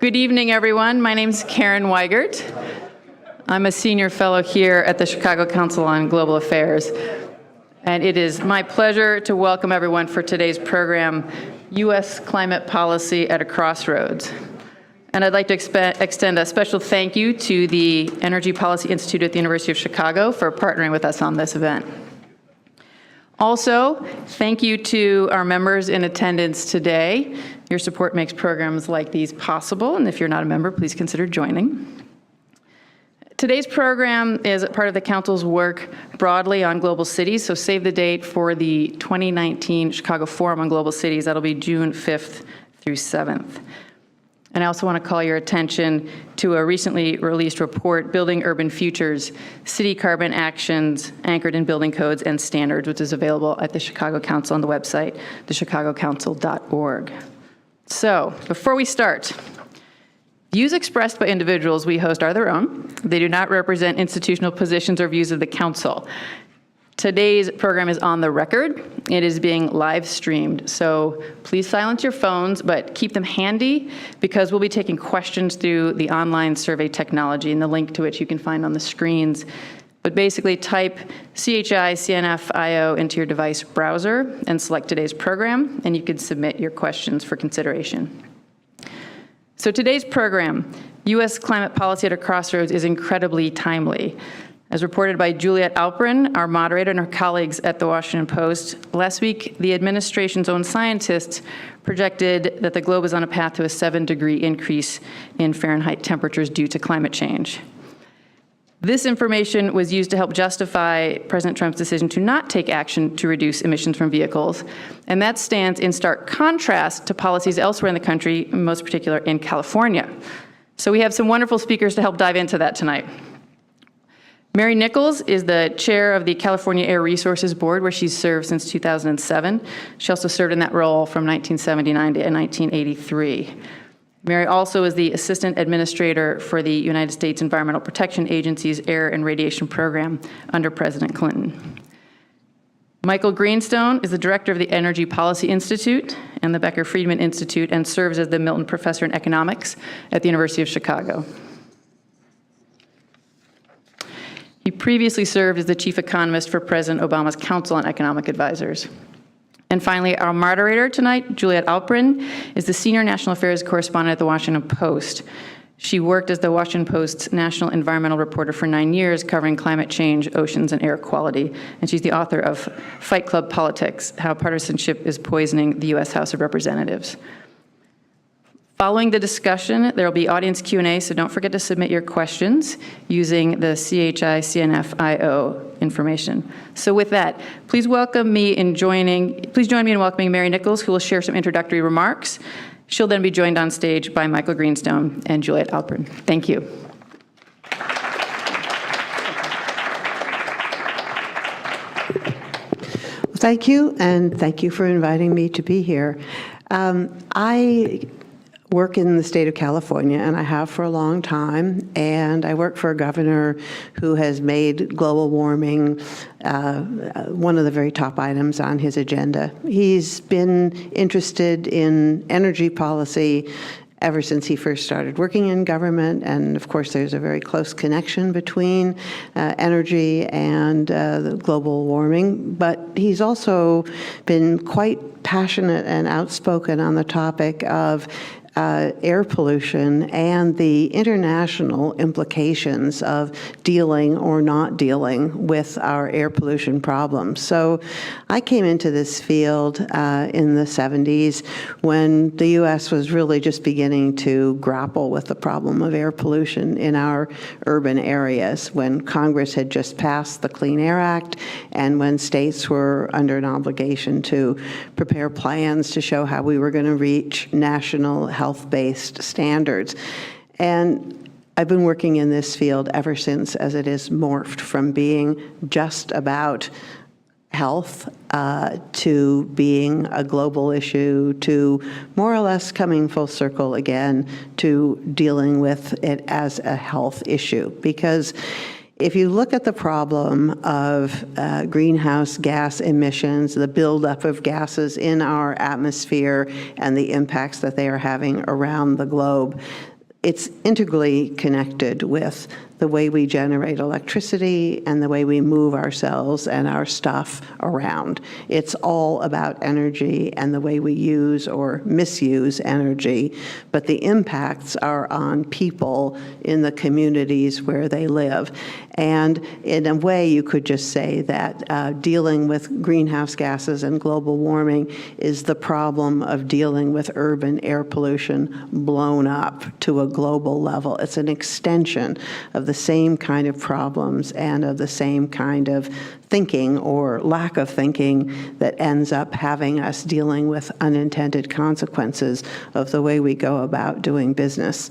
Good evening, everyone. My name is Karen Weigert. I'm a senior fellow here at the Chicago Council on Global Affairs. And it is my pleasure to welcome everyone for today's program, U.S. Climate Policy at a Crossroads. And I'd like to extend a special thank you to the Energy Policy Institute at the University of Chicago for partnering with us on this event. Also, thank you to our members in attendance today. Your support makes programs like these possible, and if you're not a member, please consider joining. Today's program is part of the Council's work broadly on global cities, so save the date for the 2019 Chicago Forum on Global Cities. That'll be June 5th through 7th. And I also want to call your attention to a recently released report, Building Urban Futures, City Carbon Actions Anchored in Building Codes and Standards, which is available at the Chicago Council on the website, thechicagocouncil.org. So, before we start, views expressed by individuals we host are their own. They do not represent institutional positions or views of the Council. Today's program is on the record. It is being live streamed, so please silence your phones, but keep them handy because we'll be taking questions through the online survey technology and the link to which you can find on the screens. But basically type CHI-CNF-IO into your device browser and select today's program, and you can submit your questions for consideration. So today's program, U.S. Climate Policy at a Crossroads, is incredibly timely. As reported by Juliet, Eilperin, our moderator, and her colleagues at the Washington Post, last week the administration's own scientists projected that the globe is on a path to a 7-degree increase in Fahrenheit temperatures due to climate change. This information was used to help justify President Trump's decision to not take action to reduce emissions from vehicles, and that stands in stark contrast to policies elsewhere in the country, most particular in California. So we have some wonderful speakers to help dive into that tonight. Mary Nichols is the chair of the California Air Resources Board, where she's served since 2007. She also served in that role from 1979 to 1983. Mary also is the assistant administrator for the United States Environmental Protection Agency's Air and Radiation Program under President Clinton. Michael Greenstone is the director of the Energy Policy Institute and the Becker-Friedman Institute and serves as the Milton Professor in Economics at the University of Chicago. He previously served as the chief economist for President Obama's Council on Economic Advisors. And finally, our moderator tonight, Juliet Eilperin, is the senior national affairs correspondent at the Washington Post. She worked as the Washington Post's national environmental reporter for 9 years, covering climate change, oceans, and air quality. And she's the author of Fight Club Politics: How Partisanship is Poisoning the U.S. House of Representatives. Following the discussion, there will be audience Q&A, so don't forget to submit your questions using the CHI-CNF-IO information. So with that, please join me in welcoming Mary Nichols, who will share some introductory remarks. She'll then be joined on stage by Michael Greenstone and Juliet Eilperin. Thank you. Thank you, and thank you for inviting me to be here. I work in the state of California, and I have for a long time, and I work for a governor who has made global warming one of the very top items on his agenda. He's been interested in energy policy ever since he first started working in government, and of course there's a very close connection between energy and the global warming, but he's also been quite passionate and outspoken on the topic of air pollution and the international implications of dealing or not dealing with our air pollution problems. So I came into this field in the 70s when the U.S. was really just beginning to grapple with the problem of air pollution in our urban areas, when Congress had just passed the Clean Air Act and when states were under an obligation to prepare plans to show how we were going to reach national health-based standards. And I've been working in this field ever since, as it has morphed from being just about health to being a global issue to more or less coming full circle again to dealing with it as a health issue. Because if you look at the problem of greenhouse gas emissions, the buildup of gases in our atmosphere and the impacts that they are having around the globe, it's integrally connected with the way we generate electricity and the way we move ourselves and our stuff around. It's all about energy and the way we use or misuse energy, but the impacts are on people in the communities where they live. And in a way, you could just say that dealing with greenhouse gases and global warming is the problem of dealing with urban air pollution blown up to a global level. It's an extension of the same kind of problems and of the same kind of thinking or lack of thinking that ends up having us dealing with unintended consequences of the way we go about doing business.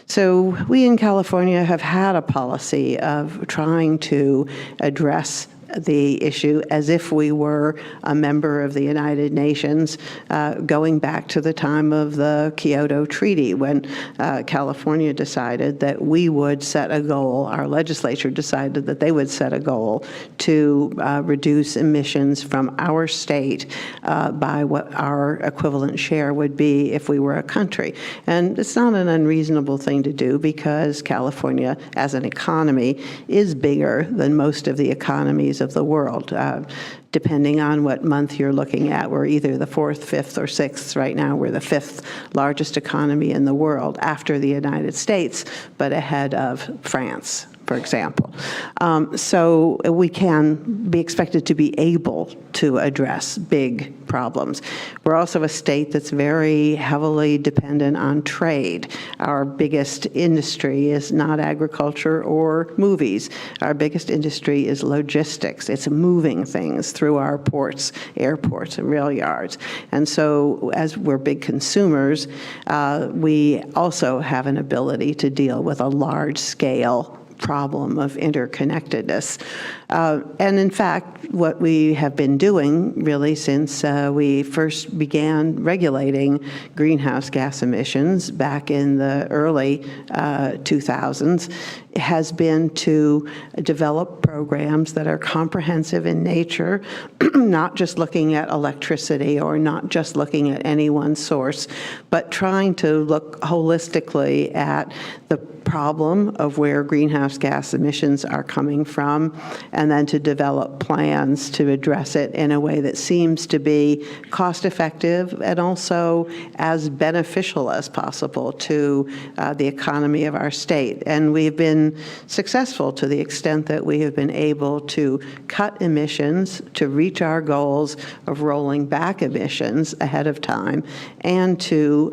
So we in California have had a policy of trying to address the issue as if we were a member of the United Nations, going back to the time of the Kyoto Treaty, when California decided that we would set a goal, our legislature decided that they would set a goal to reduce emissions from our state by what our equivalent share would be if we were a country. And it's not an unreasonable thing to do, because California, as an economy, is bigger than most of the economies of the world. Depending on what month you're looking at, we're either the 4th, 5th, or 6th. Right now, we're the 5th largest economy in the world after the United States, but ahead of France, for example. So we can be expected to be able to address big problems. We're also a state that's very heavily dependent on trade. Our biggest industry is not agriculture or movies. Our biggest industry is logistics. It's moving things through our ports, airports, and rail yards. And so as we're big consumers, we also have an ability to deal with a large-scale problem of interconnectedness. And in fact, what we have been doing really since we first began regulating greenhouse gas emissions back in the early 2000s has been to develop programs that are comprehensive in nature, not just looking at electricity or not just looking at any one source, but trying to look holistically at the problem of where greenhouse gas emissions are coming from, and then to develop plans to address it in a way that seems to be cost-effective and also as beneficial as possible to the economy of our state. And we've been successful to the extent that we have been able to cut emissions to reach our goals of rolling back emissions ahead of time, and to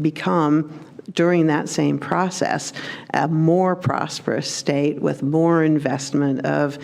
become, during that same process, a more prosperous state with more investment of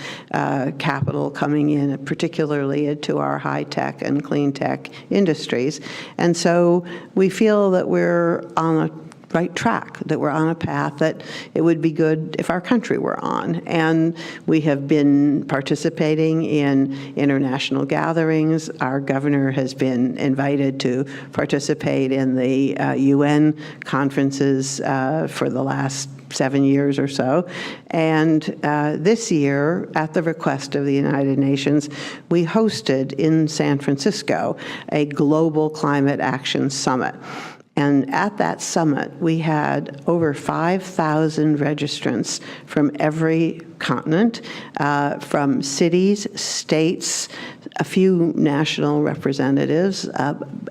capital coming in, particularly into our high-tech and clean-tech industries. And so we feel that we're on a right track, that we're on a path that it would be good if our country were on. And we have been participating in international gatherings. Our governor has been invited to participate in the UN conferences for the last 7 years or so. And this year, at the request of the United Nations, we hosted in San Francisco a global climate action summit. And at that summit, we had over 5,000 registrants from every continent, from cities, states, a few national representatives,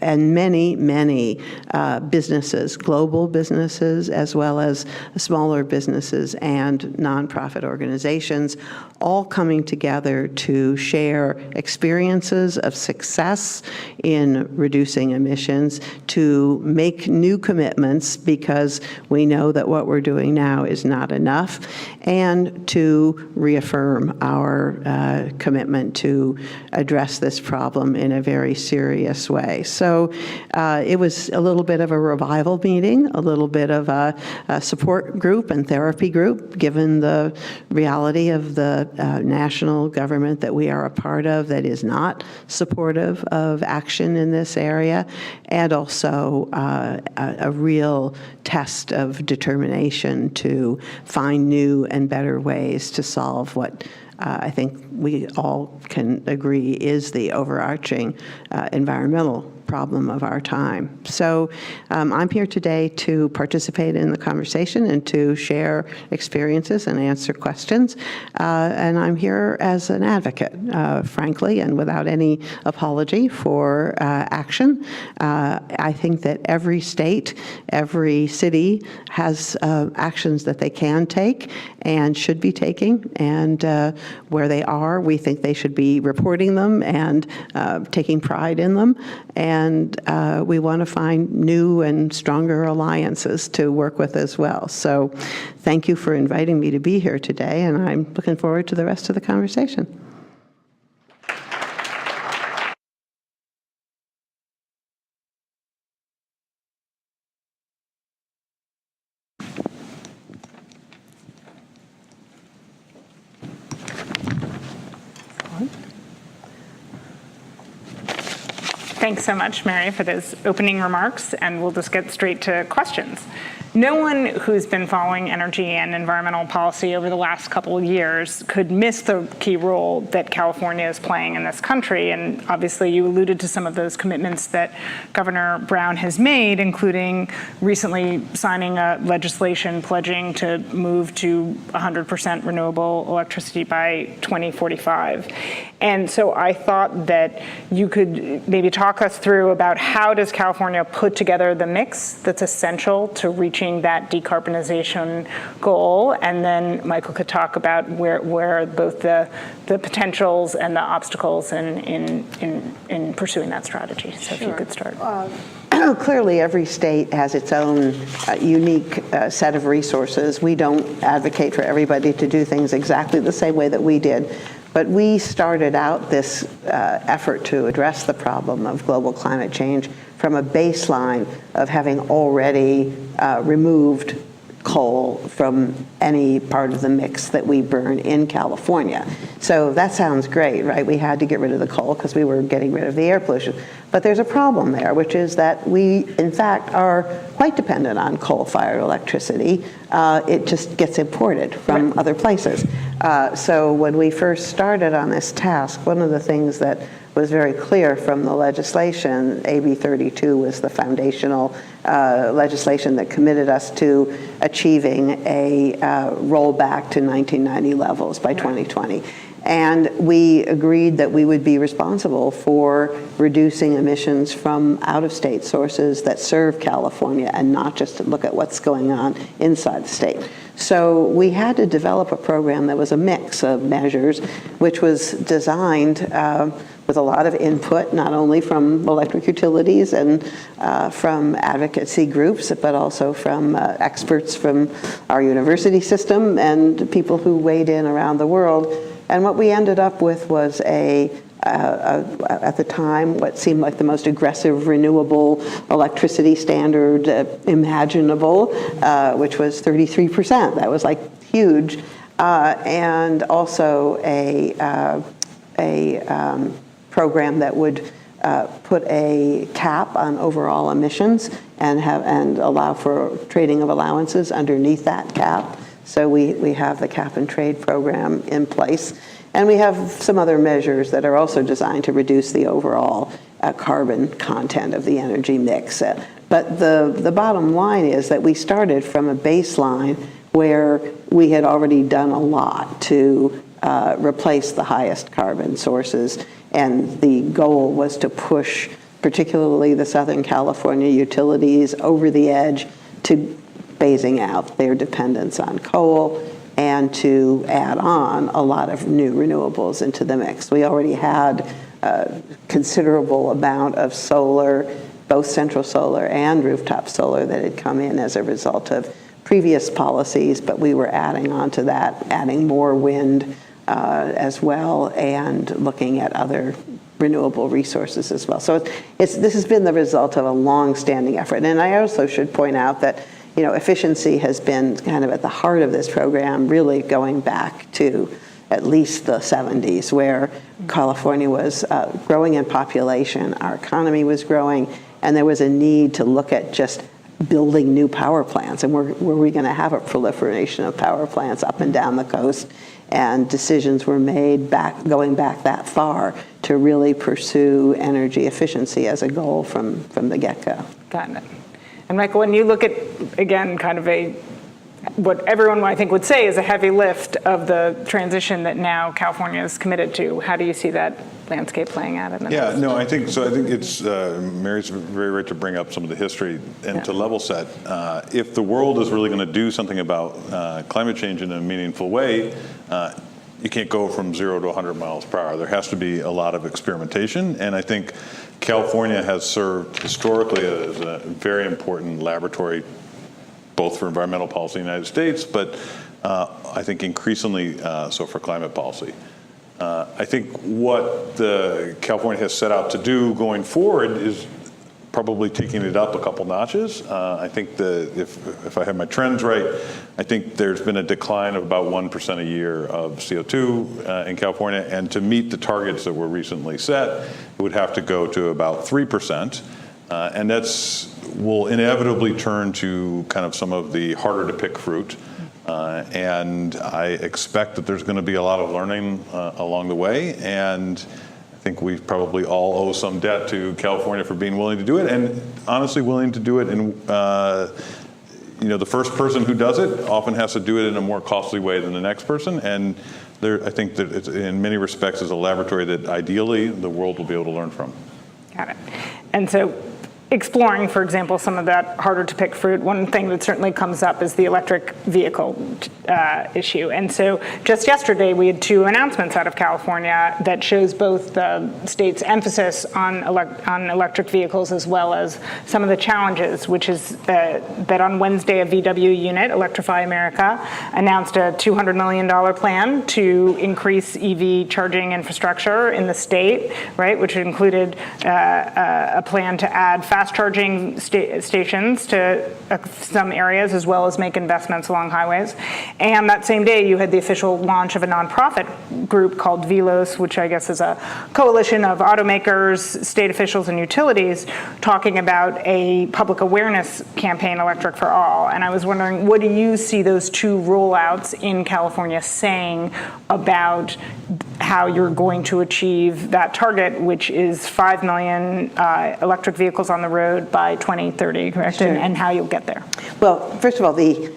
and many, many businesses, global businesses, as well as smaller businesses and nonprofit organizations, all coming together to share experiences of success in reducing emissions, to make new commitments because we know that what we're doing now is not enough, and to reaffirm our commitment to address this problem in a very serious way. So it was a little bit of a revival meeting, a little bit of a support group and therapy group, given the reality of the national government that we are a part of that is not supportive of action in this area, and also a real test of determination to find new and better ways to solve what I think we all can agree is the overarching environmental problem of our time. So I'm here today to participate in the conversation and to share experiences and answer questions. And I'm here as an advocate, frankly, and without any apology for action. I think that every state, every city has actions that they can take and should be taking, and where they are, we think they should be reporting them and taking pride in them, and we want to find new and stronger alliances to work with as well. So thank you for inviting me to be here today, and I'm looking forward to the rest of the conversation. Thanks so much, Mary, for those opening remarks, and we'll just get straight to questions. No one who's been following energy and environmental policy over the last couple of years could miss the key role that California is playing in this country, and obviously you alluded to some of those commitments that Governor Brown has made, including recently signing a legislation pledging to move to 100% renewable electricity by 2045. And so I thought that you could maybe talk us through about how does California put together the mix that's essential to reaching that decarbonization goal, and then Michael could talk about where both the potentials and the obstacles in pursuing that strategy. So if you could start. Clearly, every state has its own unique set of resources. We don't advocate for everybody to do things exactly the same way that we did. But we started out this effort to address the problem of global climate change from a baseline of having already removed coal from any part of the mix that we burn in California. So that sounds great, right? We had to get rid of the coal because we were getting rid of the air pollution. But there's a problem there, which is that we, in fact, are quite dependent on coal-fired electricity. It just gets imported from other places. So when we first started on this task, one of the things that was very clear from the legislation, AB 32 was the foundational legislation that committed us to achieving a rollback to 1990 levels by 2020. And we agreed that we would be responsible for reducing emissions from out-of-state sources that serve California and not just to look at what's going on inside the state. So we had to develop a program that was a mix of measures, which was designed with a lot of input, not only from electric utilities and from advocacy groups, but also from experts from our university system and people who weighed in around the world. And what we ended up with was at the time, what seemed like the most aggressive renewable electricity standard imaginable, which was 33%. That was like huge. And also a program that would put a cap on overall emissions and allow for trading of allowances underneath that cap. So we have the cap and trade program in place. And we have some other measures that are also designed to reduce the overall carbon content of the energy mix. But the bottom line is that we started from a baseline where we had already done a lot to replace the highest carbon sources. And the goal was to push particularly the Southern California utilities over the edge to phasing out their dependence on coal and to add on a lot of new renewables into the mix. We already had a considerable amount of solar, both central solar and rooftop solar, that had come in as a result of previous policies, but we were adding on to that, adding more wind as well, and looking at other renewable resources as well. So this has been the result of a long-standing effort. And I also should point out that efficiency has been kind of at the heart of this program, really going back to at least the 70s, where California was growing in population, our economy was growing, and there was a need to look at just building new power plants. And were we going to have a proliferation of power plants up and down the coast? And decisions were made going back that far to to really pursue energy efficiency as a goal from the get-go. Got it. And Michael, when you look at, again, kind of what everyone I think would say is a heavy lift of the transition that now California is committed to, how do you see that landscape playing out in the Yeah, next? no, I think it's, Mary's very right to bring up some of the history and to level set. If the world is really going to do something about climate change in a meaningful way, you can't go from 0 to 100 miles per hour. There has to be a lot of experimentation, and I think California has served historically as a very important laboratory, both for environmental policy in the United States, but I think increasingly so for climate policy. I think what California has set out to do going forward is probably taking it up a couple notches. I think if I have my trends right, I think there's been a decline of about 1% a year of CO2 in California, and to meet the targets that were recently set, it would have to go to about 3%, and will inevitably turn to kind of some of the harder to pick fruit. And I expect that there's going to be a lot of learning along the way, and I think we probably all owe some debt to California for being willing to do it, and honestly willing to do it in, the first person who does it often has to do it in a more costly way than the next person, and I think that it's, in many respects, is a laboratory that ideally the world will be able to learn from. Got it. And so exploring, for example, some of that harder to pick fruit, one thing that certainly comes up is the electric vehicle issue. And so just yesterday, we had 2 announcements out of California that shows both the state's emphasis on electric vehicles as well as some of the challenges, which is that on Wednesday, a VW unit, Electrify America, announced a $200 million plan to increase EV charging infrastructure in the state, right, which included a plan to add fast charging stations to some areas, as well as make investments along highways. And that same day, you had the official launch of a nonprofit group called Velos, which I guess is a coalition of automakers, state officials, and utilities, talking about a public awareness campaign, Electric for All. And I was wondering, what do you see those 2 rollouts in California saying about how you're going to achieve that target, which is 5 million electric vehicles on the road by 2030, correct? Sure. And how you'll get there? Well, first of all, the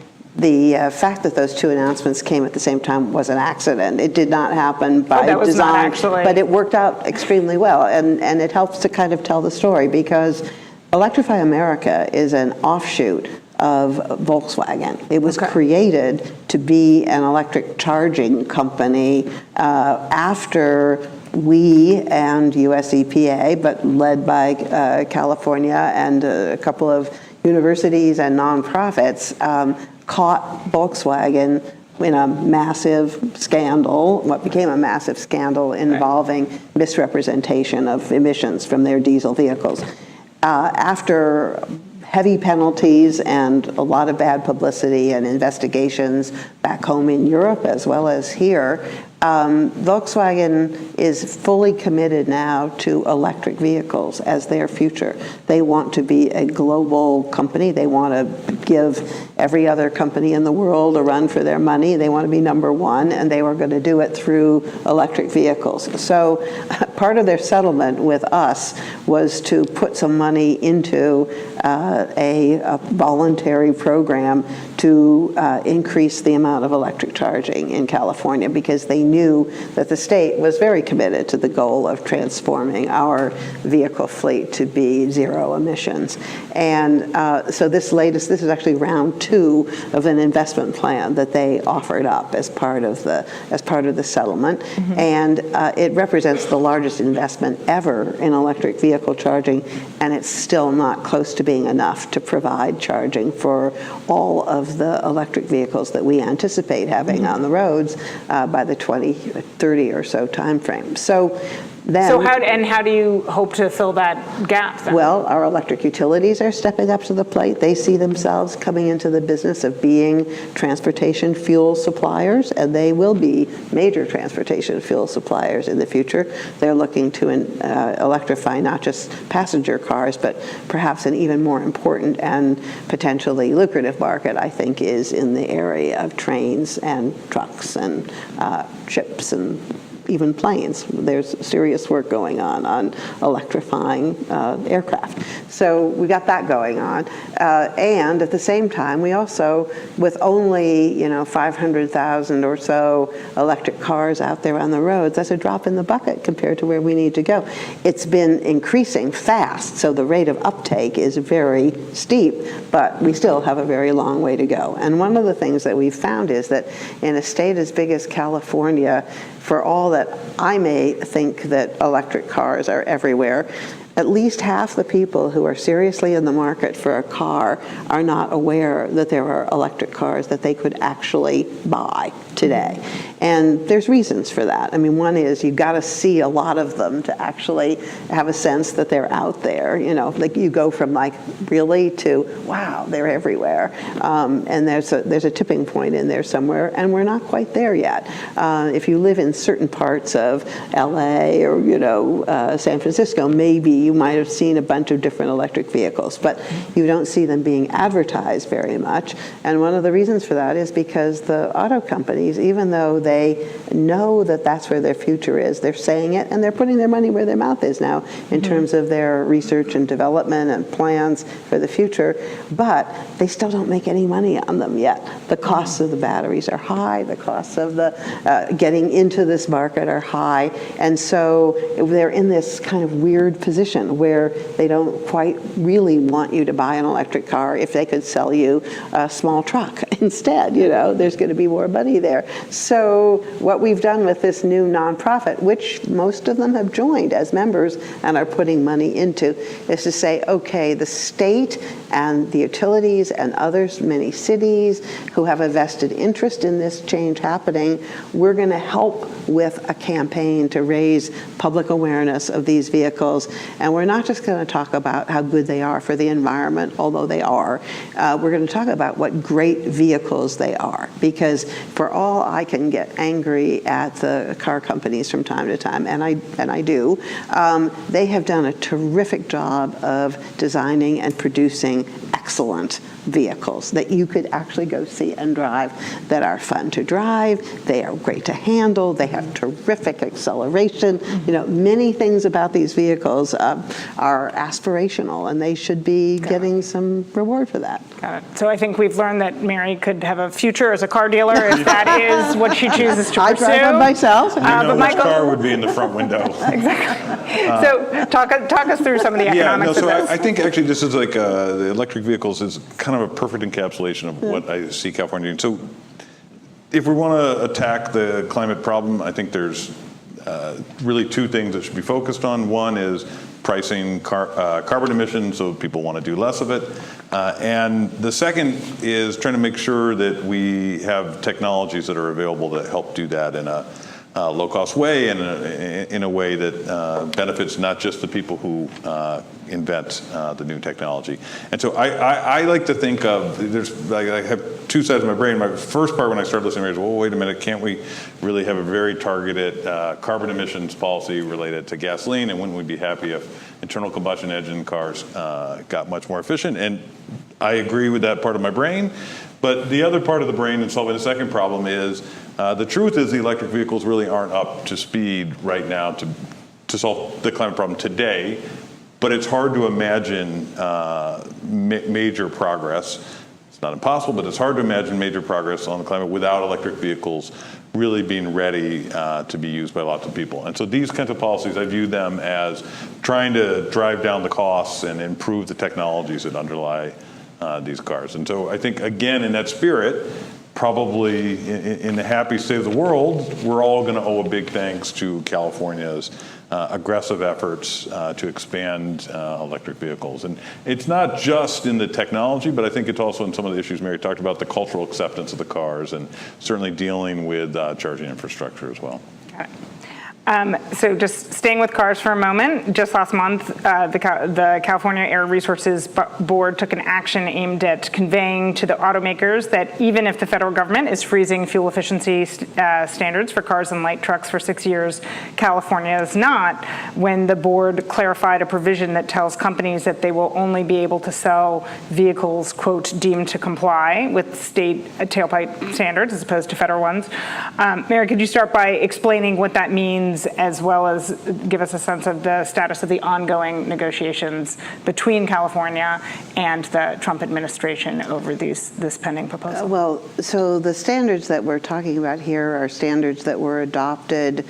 fact that those 2 announcements came at the same time was an accident. It did not happen by that was design, not actually. But it worked out extremely well, and it helps to kind of tell the story, because Electrify America is an offshoot of Volkswagen. It was created to be an electric charging company after we and US EPA, but led by California and a couple of universities and nonprofits, caught Volkswagen in a massive scandal, what became a massive scandal involving misrepresentation of emissions from their diesel vehicles. After heavy penalties and a lot of bad publicity and investigations back home in Europe as well as here, Volkswagen is fully committed now to electric vehicles as their future. They want to be a global company. They want to give every other company in the world a run for their money. They want to be number 1, and they were going to do it through electric vehicles. So part of their settlement with us was to put some money into a voluntary program to increase the amount of electric charging in California, because they knew that the state was very committed to the goal of transforming our vehicle fleet to be 0 emissions. And so this is actually round 2 of an investment plan that they offered up as part of the settlement. Mm-hmm. And it represents the largest investment ever in electric vehicle charging, and it's still not close to being enough to provide charging for all of the electric vehicles that we anticipate having on the roads by the 2030 or so timeframe. So then, how do you hope to fill that gap then? Well, our electric utilities are stepping up to the plate. They see themselves coming into the business of being transportation fuel suppliers, and they will be major transportation fuel suppliers in the future. They're looking to electrify not just passenger cars, but perhaps an even more important and potentially lucrative market, I think, is in the area of trains and trucks and ships and even planes. There's serious work going on electrifying aircraft. So we got that going on. And at the same time, we also, with only 500,000 or so electric cars out there on the roads, that's a drop in the bucket compared to where we need to go. It's been increasing fast, so the rate of uptake is very steep, but we still have a very long way to go. And one of the things that we've found is that in a state as big as California, for all that I may think that electric cars are everywhere, at least half the people who are seriously in the market for a car are not aware that there are electric cars that they could actually buy today. And there's reasons for that. I mean, one is you've got to see a lot of them to actually have a sense that they're out there. Like you go from like really to wow, they're everywhere. And there's a tipping point in there somewhere, and we're not quite there yet. If you live in certain parts of LA or San Francisco, maybe you might have seen a bunch of different electric vehicles, but you don't see them being advertised very much. And one of the reasons for that is because the auto companies, even though they know that that's where their future is, they're saying it, and they're putting their money where their mouth is now in terms of their research and development and plans for the future, but they still don't make any money on them yet. The costs of the batteries are high, the costs of the getting into this market are high, and so they're in this kind of weird position where they don't quite really want you to buy an electric car if they could sell you a small truck instead. There's going to be more money there. So what we've done with this new nonprofit, which most of them have joined as members and are putting money into, is to say, okay, the state and the utilities and others, many cities who have a vested interest in this change happening, we're going to help with a campaign to raise public awareness of these vehicles. And we're not just going to talk about how good they are for the environment, although they are. We're going to talk about what great vehicles they are. Because for all I can get angry at the car companies from time to time, and I do, they have done a terrific job of designing and producing excellent vehicles that you could actually go see and drive, that are fun to drive, they are great to handle, they have terrific acceleration. Many things about these vehicles are aspirational, and they should be getting some reward for that. Got it. So I think we've learned that Mary could have a future as a car dealer if that is what she chooses to pursue. I drive them myself. But which car would be in the front window. Exactly. So talk us through some of the economics of this. I think actually this is like the electric vehicles is kind of a perfect encapsulation of what I see California doing. So if we want to attack the climate problem, I think there's really two things that should be focused on. One is pricing carbon emissions so people want to do less of it. And the second is trying to make sure that we have technologies that are available to help do that in a low-cost way and in a way that benefits not just the people who invent the new technology. And so I like to think of, I have two sides of my brain. My first part when I started listening to well, wait a minute, can't we really have a very targeted carbon emissions policy related to gasoline? And wouldn't we be happy if internal combustion engine cars got much more efficient? And I agree with that part of my brain. But the other part of the brain in solving the second problem is the truth is the electric vehicles really aren't up to speed right now to solve the climate problem today. But it's hard to imagine major progress. It's not impossible, but it's hard to imagine major progress on the climate without electric vehicles really being ready to be used by lots of people. And so these kinds of policies, I view them as trying to drive down the costs and improve the technologies that underlie these cars. And so I think, again, in that spirit, probably in the happy state of the world, we're all going to owe a big thanks to California's aggressive efforts to expand electric vehicles. And it's not just in the technology, but I think it's also in some of the issues Mary talked about, the cultural acceptance of the cars, and certainly dealing with charging infrastructure as well. Got it. So just staying with cars for a moment, just last month, the California Air Resources Board took an action aimed at conveying to the automakers that even if the federal government is freezing fuel efficiency standards for cars and light trucks for 6 years, California is not, when the board clarified a provision that tells companies that they will only be able to sell vehicles, quote, deemed to comply with state tailpipe standards as opposed to federal ones. Mary, could you start by explaining what that means, as well as give us a sense of the status of the ongoing negotiations between California and the Trump administration over this pending proposal? Well, so the standards that we're talking about here are standards that were adopted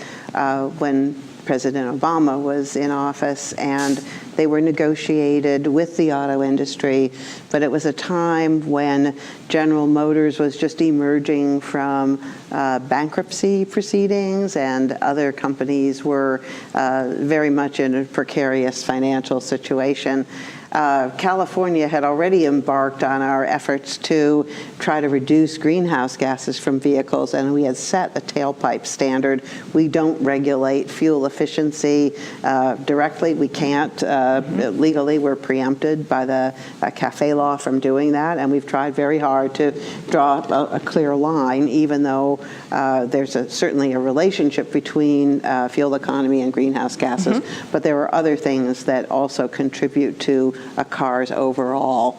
when President Obama was in office, and they were negotiated with the auto industry, but it was a time when General Motors was just emerging from bankruptcy proceedings, and other companies were very much in a precarious financial situation. California had already embarked on our efforts to try to reduce greenhouse gases from vehicles, and we had set a tailpipe standard. We don't regulate fuel efficiency directly. We can't. Legally, we're preempted by the CAFE law from doing that, and we've tried very hard to draw a clear line, even though there's certainly a relationship between fuel economy and greenhouse gases, but there are other things that also contribute to a car's overall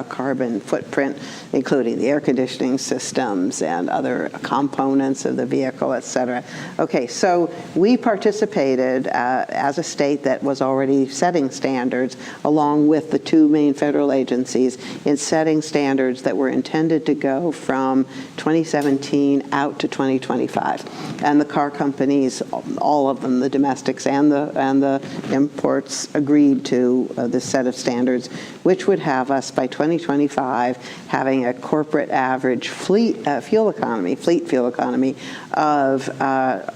carbon footprint, including the air conditioning systems and other components of the vehicle, et cetera. Okay, so we participated as a state that was already setting standards, along with the two main federal agencies, in setting standards that were intended to go from 2017 out to 2025. And the car companies, all of them, the domestics and the imports, agreed to this set of standards, which would have us by 2025 having a corporate average fleet fuel economy of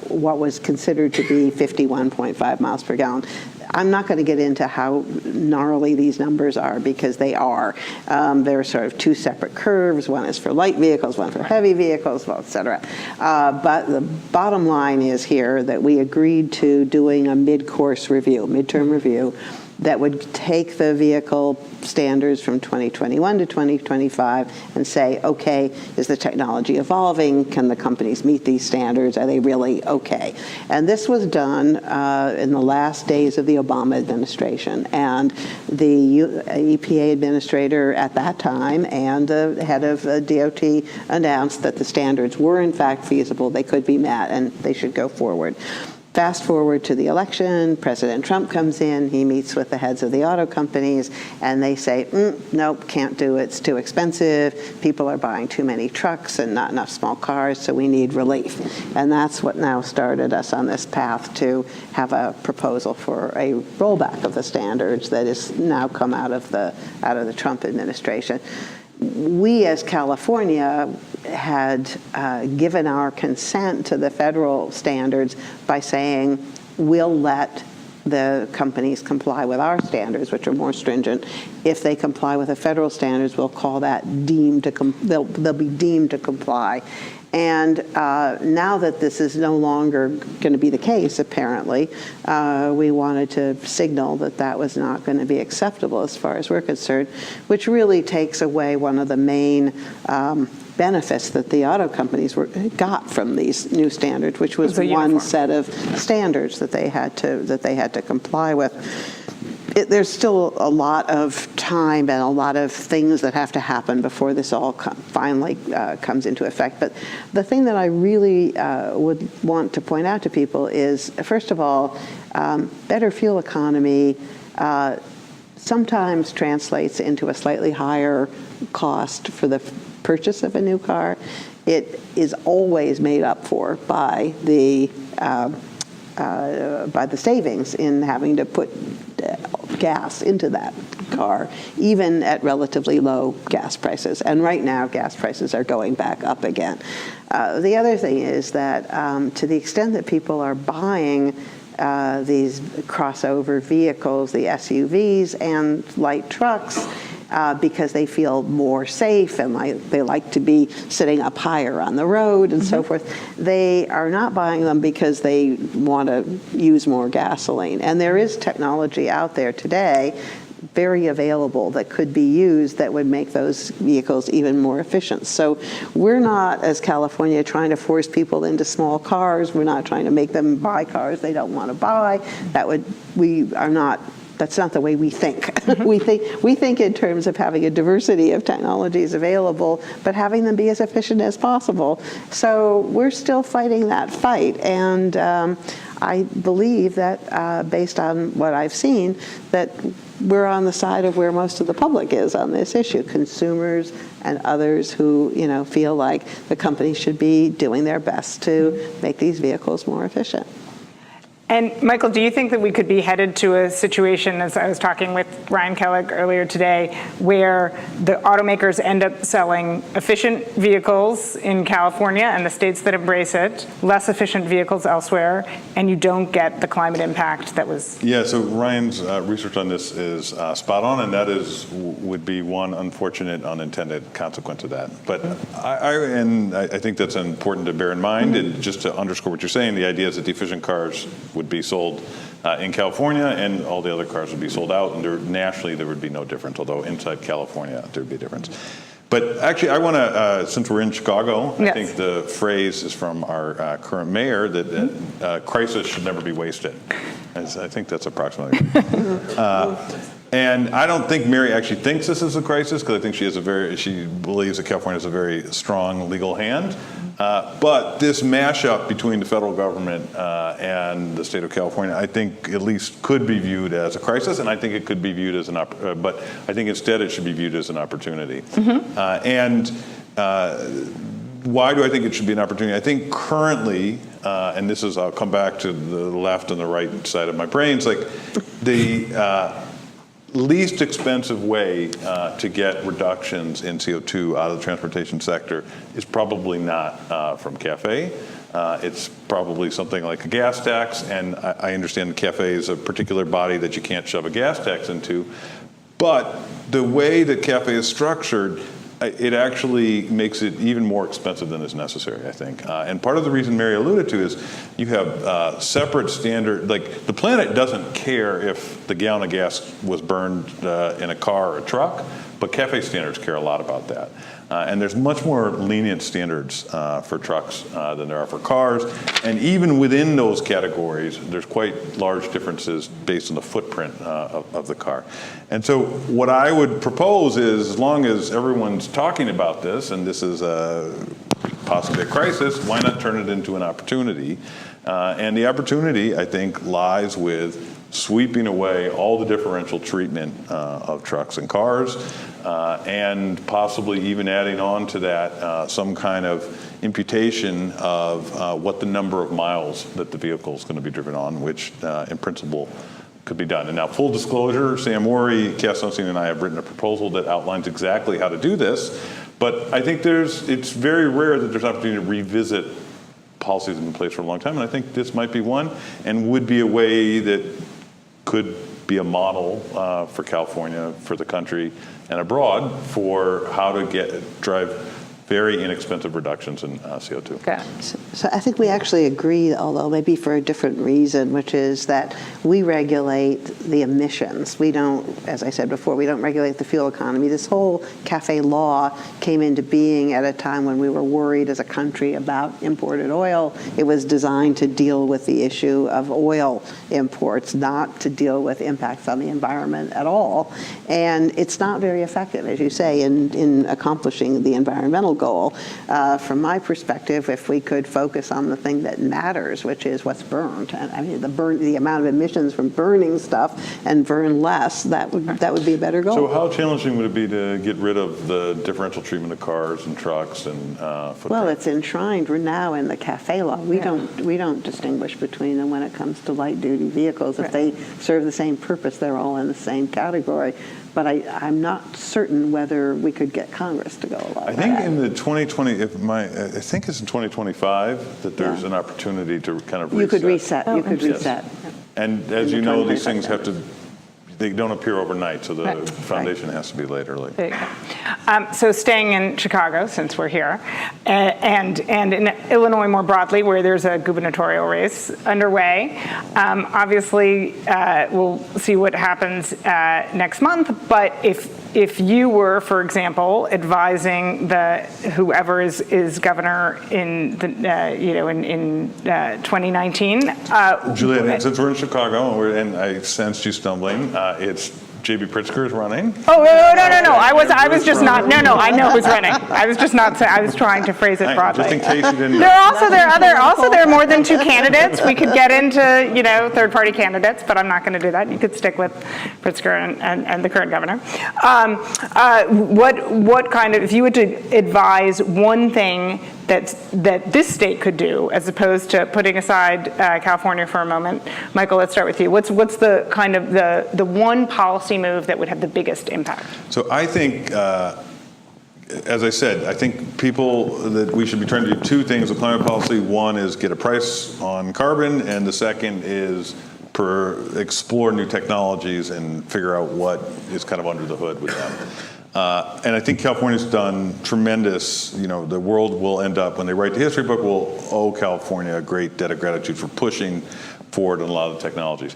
what was considered to be 51.5 miles per gallon. I'm not going to get into how gnarly these numbers are, because they are. They're sort of two separate curves. One is for light vehicles, one for heavy vehicles, well, et cetera. But the bottom line is here that we agreed to doing a midterm review, that would take the vehicle standards from 2021 to 2025 and say, okay, is the technology evolving? Can the companies meet these standards? Are they really okay? And this was done in the last days of the Obama administration. And the EPA administrator at that time and the head of DOT announced that the standards were in fact feasible, they could be met, and they should go forward. Fast forward to the election, President Trump comes in, he meets with the heads of the auto companies, and they say, nope, can't do it, it's too expensive, people are buying too many trucks and not enough small cars, so we need relief. And that's what now started us on this path to have a proposal for a rollback of the standards that has now come out of the Trump administration. We, as California, had given our consent to the federal standards by saying we'll let the companies comply with our standards, which are more stringent. If they comply with the federal standards, we'll call that they'll be deemed to comply. And now that this is no longer going to be the case, apparently, we wanted to signal that that was not going to be acceptable as far as we're concerned, which really takes away one of the main benefits that the auto companies got from these new standards, which was one set of standards that they had to comply with. There's still a lot of time and a lot of things that have to happen before this all finally comes into effect. But the thing that I really would want to point out to people is, first of all, better fuel economy sometimes translates into a slightly higher cost for the purchase of a new car. It is always made up for by the savings in having to put gas into that car, even at relatively low gas prices. And right now, gas prices are going back up again. The other thing is that to the extent that people are buying these crossover vehicles, the SUVs and light trucks, because they feel more safe and they like to be sitting up higher on the road and so forth. They are not buying them because they want to use more gasoline. And there is technology out there today, very available, that could be used that would make those vehicles even more efficient. So we're not, as California, trying to force people into small cars. We're not trying to make them buy cars they don't want to buy. That's not the way we think. We think in terms of having a diversity of technologies available, but having them be as efficient as possible. So we're still fighting that fight. And I believe that based on what I've seen, that we're on the side of where most of the public is on this issue, consumers and others who feel like the companies should be doing their best to make these vehicles more efficient. And Michael, do you think that we could be headed to a situation, as I was talking with Ryan Kellick earlier today, where the automakers end up selling efficient vehicles in California and the states that embrace it, less efficient vehicles elsewhere, and you don't get the climate impact that was? Yeah, so Ryan's research on this is spot on, and that would be one unfortunate unintended consequence of that. But I think that's important to bear in mind, and just to underscore what you're saying, the idea is that the efficient cars would be sold in California, and all the other cars would be sold out, and nationally there would be no difference, although inside California there would be a difference. But actually, I want to, since we're in Chicago, yes. I think the phrase is from our current mayor that crisis should never be wasted. I think that's approximately and I don't think Mary actually thinks this is a crisis, because I think she believes that California has a very strong legal hand. But this mashup between the federal government and the state of California, I think at least could be viewed as a crisis, and I think it could be viewed as but I think instead it should be viewed as an opportunity. Why do I think it should be an opportunity? I think currently, and this is, I'll come back to the left and the right side of my brains, like the least expensive way to get reductions in CO2 out of the transportation sector is probably not from CAFE. It's probably something like a gas tax, and I understand CAFE is a particular body that you can't shove a gas tax into, but the way that CAFE is structured, it actually makes it even more expensive than is necessary, I think. And part of the reason Mary alluded to is you have separate standard, like the planet doesn't care if the gallon of gas was burned in a car or a truck, but CAFE standards care a lot about that. And there's much more lenient standards for trucks than there are for cars. And even within those categories, there's quite large differences based on the footprint of the car. And so what I would propose is, as long as everyone's talking about this, and this is possibly a crisis, why not turn it into an opportunity? And the opportunity, I think, lies with sweeping away all the differential treatment of trucks and cars, and possibly even adding on to that some kind of imputation of what the number of miles that the vehicle is going to be driven on, which in principle could be done. And now, full disclosure, Sam Morey, Cass Sunstein, and I have written a proposal that outlines exactly how to do this, but I think it's very rare that there's an opportunity to revisit policies that have been in place for a long time, and I think this might be one, and would be a way that could be a model for California, for the country, and abroad for how to drive very inexpensive reductions in CO2. Okay. So I think we actually agree, although maybe for a different reason, which is that we regulate the emissions. We don't, as I said before, we don't regulate the fuel economy. This whole CAFE law came into being at a time when we were worried as a country about imported oil. It was designed to deal with the issue of oil imports, not to deal with impacts on the environment at all. And it's not very effective, as you say, in accomplishing the environmental goal. From my perspective, if we could focus on the thing that matters, which is what's burned, and I mean the amount of emissions from burning stuff, and burn less, that would be a better goal. So how challenging would it be to get rid of the differential treatment of cars and trucks and footprint? Well, it's enshrined now in the CAFE law. We don't distinguish between them when it comes to light-duty vehicles. If they serve the same purpose, they're all in the same category. But I'm not certain whether we could get Congress to go along with that. I think in the 2020, I think it's in 2025 that there's an opportunity to kind of reset. You could reset. And as you know, these things have to, they don't appear overnight, so the Right. foundation has to be laid early. There you go. So staying in Chicago, since we're here, and in Illinois more broadly, where there's a gubernatorial race underway, obviously we'll see what happens next month. But if you were, for example, advising whoever is governor in in 2019, Juliet, and since we're in Chicago and I sensed you stumbling, it's J.B. Pritzker is running. Oh, no. I was just not. No. I know who's running. I was just not. I was trying to phrase it broadly. Just in case you didn't know. There are more than two candidates. We could get into third-party candidates, but I'm not going to do that. You could stick with Pritzker and the current governor. What kind of, if you were to advise one thing that this state could do, as opposed to putting aside California for a moment, Michael, let's start with you. What's the kind of the one policy move that would have the biggest impact? So I think, as I said, I think that we should be trying to do two things with climate policy. One is get a price on carbon, and the second is explore new technologies and figure out what is kind of under the hood with them. And I think California's done tremendous, the world will end up, when they write the history book, will owe California a great debt of gratitude for pushing forward on a lot of the technologies.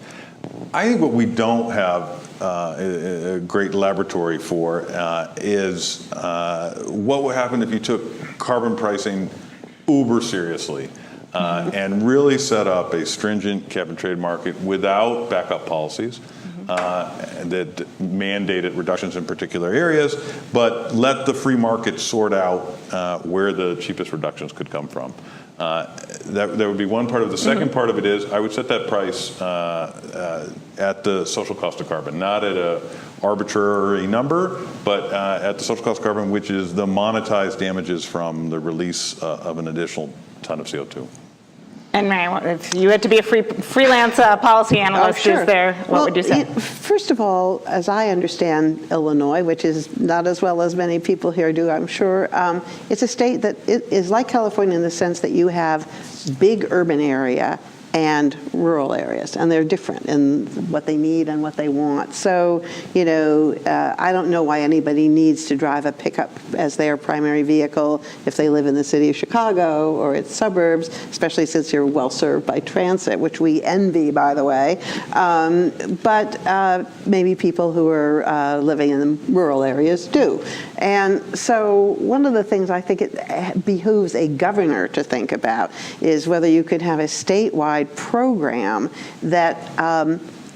I think what we don't have a great laboratory for is what would happen if you took carbon pricing uber seriously and really set up a stringent cap and trade market without backup policies. That mandated reductions in particular areas, but let the free market sort out where the cheapest reductions could come from. That would be one part of it. The second part of it is I would set that price at the social cost of carbon, not at an arbitrary number, but at the social cost of carbon, which is the monetized damages from the release of an additional ton of CO2. And Mary, if you had to be a freelance policy analyst, Sure. What would you say? First of all, as I understand Illinois, which is not as well as many people here do, I'm sure, it's a state that is like California in the sense that you have big urban area and rural areas, and they're different in what they need and what they want. So, I don't know why anybody needs to drive a pickup as their primary vehicle if they live in the city of Chicago or its suburbs, especially since you're well served by transit, which we envy, by the way. But maybe people who are living in the rural areas do. And so one of the things I think it behooves a governor to think about is whether you could have a statewide program that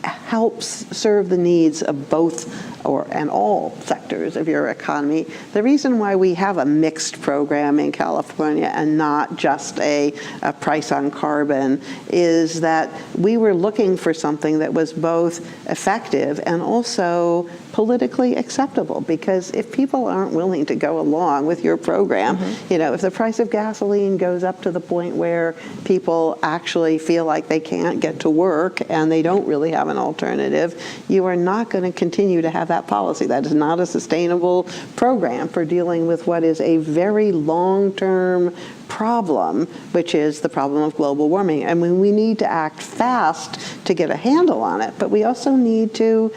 helps serve the needs of both and all sectors of your economy. The reason why we have a mixed program in California and not just a price on carbon is that we were looking for something that was both effective and also politically acceptable, because if people aren't willing to go along with your program, if the price of gasoline goes up to the point where people actually feel like they can't get to work and they don't really have an alternative, you are not going to continue to have that policy. That is not a sustainable program for dealing with what is a very long-term problem, which is the problem of global warming. I mean, we need to act fast to get a handle on it, but we also need to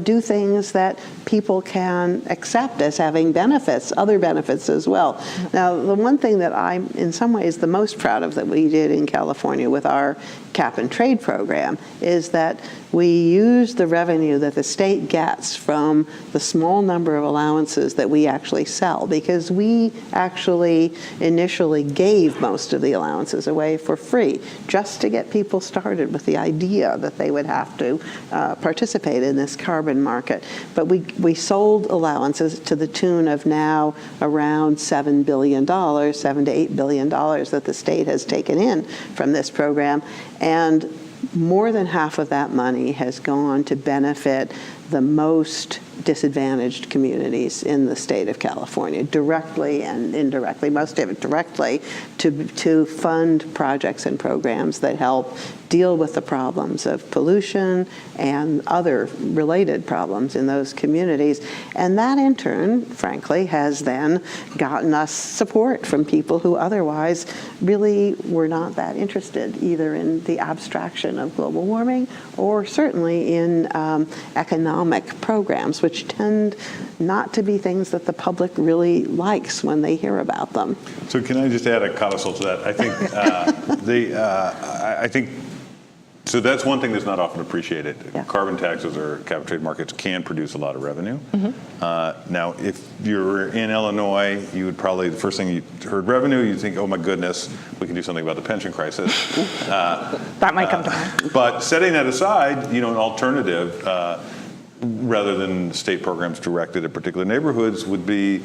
do things that people can accept as having benefits, other benefits as well. Now, the one thing that I'm in some ways the most proud of that we did in California with our cap and trade program is that we use the revenue that the state gets from the small number of allowances that we actually sell, because we actually initially gave most of the allowances away for free just to get people started with the idea that they would have to participate in this carbon market. But we sold allowances to the tune of now around $7 billion, $7 to $8 billion that the state has taken in from this program. And more than half of that money has gone to benefit the most disadvantaged communities in the state of California, directly and indirectly, most of it directly, to fund projects and programs that help deal with the problems of pollution and other related problems in those communities. And that in turn, frankly, has then gotten us support from people who otherwise really were not that interested either in the abstraction of global warming or certainly in economic programs, which tend not to be things that the public really likes when they hear about them. So can I just add a codicil to that? I think so that's one thing that's not often appreciated. Yeah. Carbon taxes or cap and trade markets can produce a lot of revenue. Now, if you're in Illinois, you would probably, the first thing you heard revenue, you'd think, oh my goodness, we can do something about the pension crisis. That might come to mind. But setting that aside, an alternative, rather than state programs directed at particular neighborhoods, would be,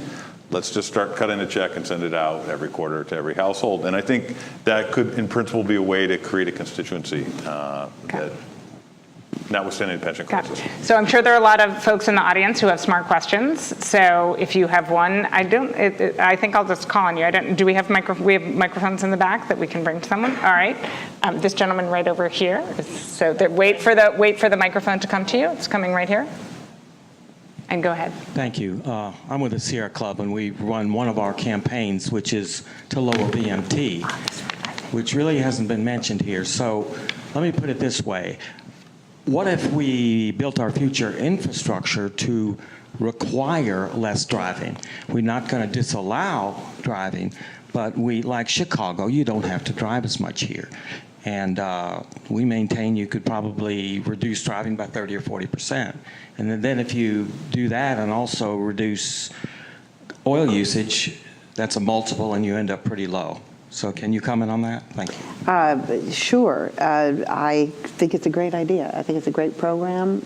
let's just start cutting a check and send it out every quarter to every household. And I think that could, in principle, be a way to create a constituency that, notwithstanding the pension crisis. So I'm sure there are a lot of folks in the audience who have smart questions. So if you have one, I think I'll just call on you. Do we have microphones in the back that we can bring to someone? All right. This gentleman right over here. So wait for the microphone to come to you. It's coming right here. And go ahead. Thank you. I'm with the Sierra Club, and we run one of our campaigns, which is to lower VMT, which really hasn't been mentioned here. So let me put it this way. What if we built our future infrastructure to require less driving? We're not going to disallow driving, but like Chicago, you don't have to drive as much here. And we maintain you could probably reduce driving by 30 or 40%. And then if you do that and also reduce oil usage, that's a multiple and you end up pretty low. So can you comment on that? Thank you. Sure. I think it's a great idea. I think it's a great program.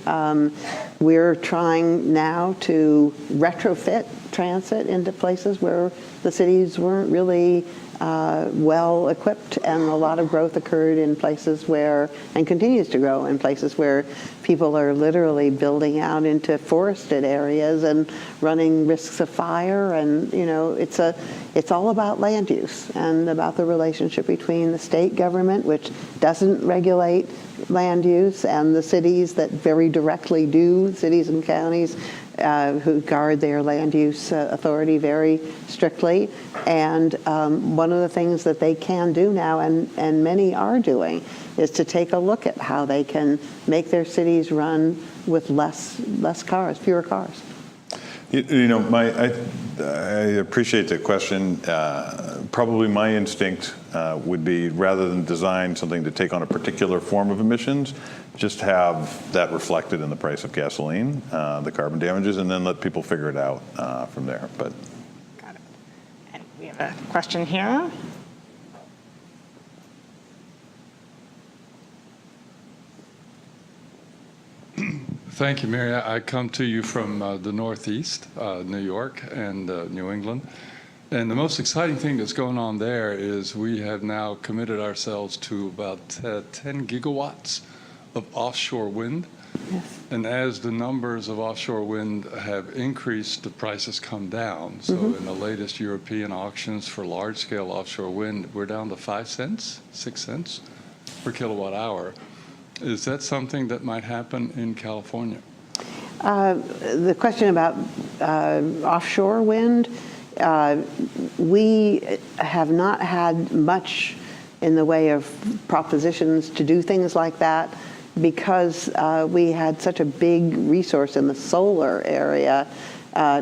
We're trying now to retrofit transit into places where the cities weren't really well equipped, and a lot of growth occurred in places where, and continues to grow in places where people are literally building out into forested areas and running risks of fire. And it's all about land use and about the relationship between the state government, which doesn't regulate land use, and the cities that very directly do, cities and counties who guard their land use authority very strictly. And one of the things that they can do now, and many are doing, is to take a look at how they can make their cities run with less cars, fewer cars. I appreciate the question. Probably my instinct would be, rather than design something to take on a particular form of emissions, just have that reflected in the price of gasoline, the carbon damages, and then let people figure it out from there. But got it. And we have a question here. Thank you, Mary. I come to you from the Northeast, New York and New England. And the most exciting thing that's going on there is we have now committed ourselves to about 10 gigawatts of offshore wind. Yes. And as the numbers of offshore wind have increased, the prices come down. So in the latest European auctions for large-scale offshore wind, we're down to 5 cents, 6 cents per kilowatt hour. Is that something that might happen in California? The question about offshore wind, we have not had much in the way of propositions to do things like that because we had such a big resource in the solar area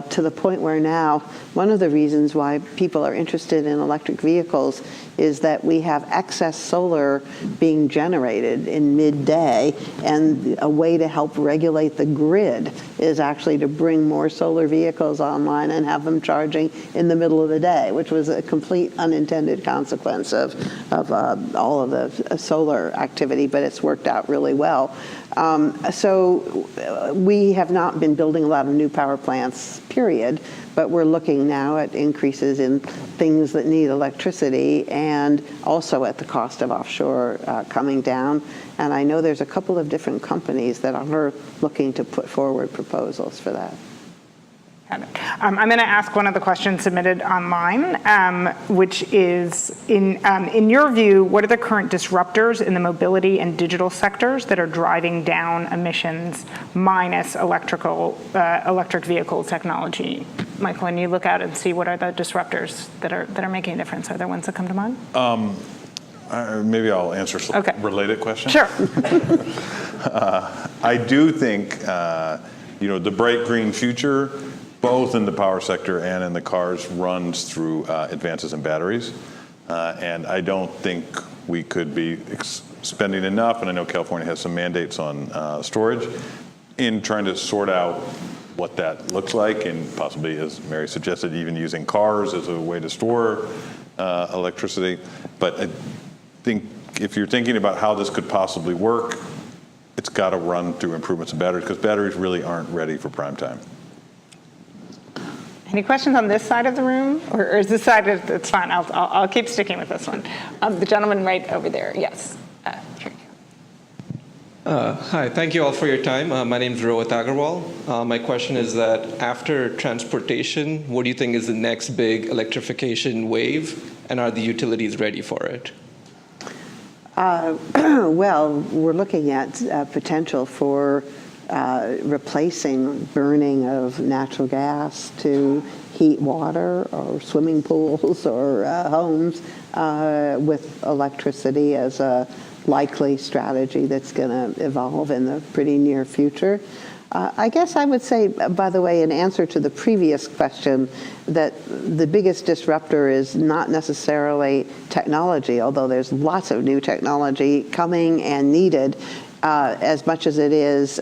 to the point where now one of the reasons why people are interested in electric vehicles is that we have excess solar being generated in midday, and a way to help regulate the grid is actually to bring more solar vehicles online and have them charging in the middle of the day, which was a complete unintended consequence of all of the solar activity, but it's worked out really well. So we have not been building a lot of new power plants, period, but we're looking now at increases in things that need electricity and also at the cost of offshore coming down. And I know there's a couple of different companies that are looking to put forward proposals for that. Got it. I'm going to ask one of the questions submitted online, which is, in your view, what are the current disruptors in the mobility and digital sectors that are driving down emissions minus electric vehicle technology? Michael, when you look out and see what are the disruptors that are making a difference, are there ones that come to mind? Maybe I'll answer some related questions. Sure. I do think, the bright green future, both in the power sector and in the cars, runs through advances in batteries. And I don't think we could be spending enough, and I know California has some mandates on storage, in trying to sort out what that looks like, and possibly, as Mary suggested, even using cars as a way to store electricity. But I think if you're thinking about how this could possibly work, it's got to run through improvements in batteries, because batteries really aren't ready for prime time. Any questions on this side of the room? Or is this side, it's fine, I'll keep sticking with this one. The gentleman right over there, yes. Here. Hi, thank you all for your time. My name is Rohit Agarwal. My question is that after transportation, what do you think is the next big electrification wave, and are the utilities ready for it? Well, we're looking at potential for replacing burning of natural gas to heat water or swimming pools or homes with electricity as a likely strategy that's going to evolve in the pretty near future. I guess I would say, by the way, in answer to the previous question, that the biggest disruptor is not necessarily technology, although there's lots of new technology coming and needed, as much as it is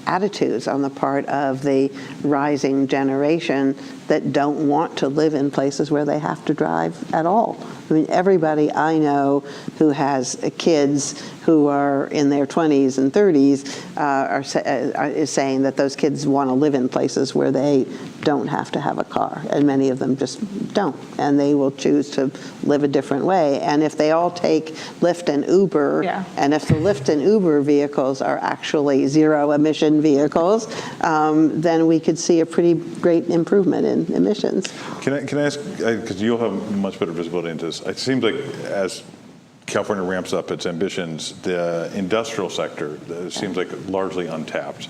attitudes on the part of the rising generation that don't want to live in places where they have to drive at all. I mean, everybody I know who has kids who are in their 20s and 30s is saying that those kids want to live in places where they don't have to have a car, and many of them just don't, and they will choose to live a different way. And if they all take Lyft and Uber, and if the Lyft and Uber vehicles are actually zero-emission vehicles, then we could see a pretty great improvement in emissions. Can I ask, because you'll have much better visibility into this, it seems like as California ramps up its ambitions, the industrial sector seems like largely untapped.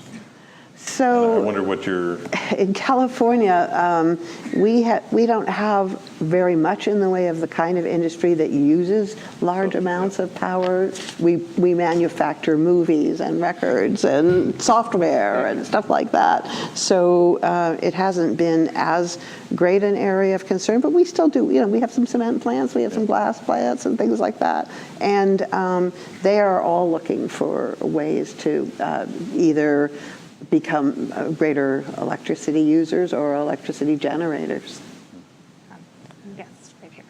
So I wonder what you're... In California, we don't have very much in the way of the kind of industry that uses large amounts of power. We manufacture movies and records and software and stuff like that. So it hasn't been as great an area of concern, but we still do. We have some cement plants, we have some glass plants and things like that. And they are all looking for ways to either become greater electricity users or electricity generators. Yes, right here.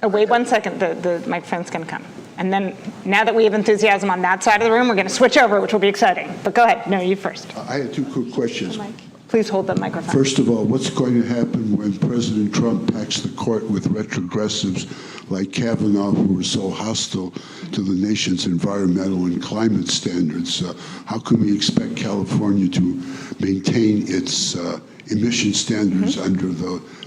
Oh, wait 1 second, the microphone's going to come. And then, now that we have enthusiasm on that side of the room, we're going to switch over, which will be exciting. But go ahead, no, you first. I had two quick questions. Please hold the microphone. First of all, what's going to happen when President Trump packs the court with retrogressives like Kavanaugh, who were so hostile to the nation's environmental and climate standards? How can we expect California to maintain its emission standards under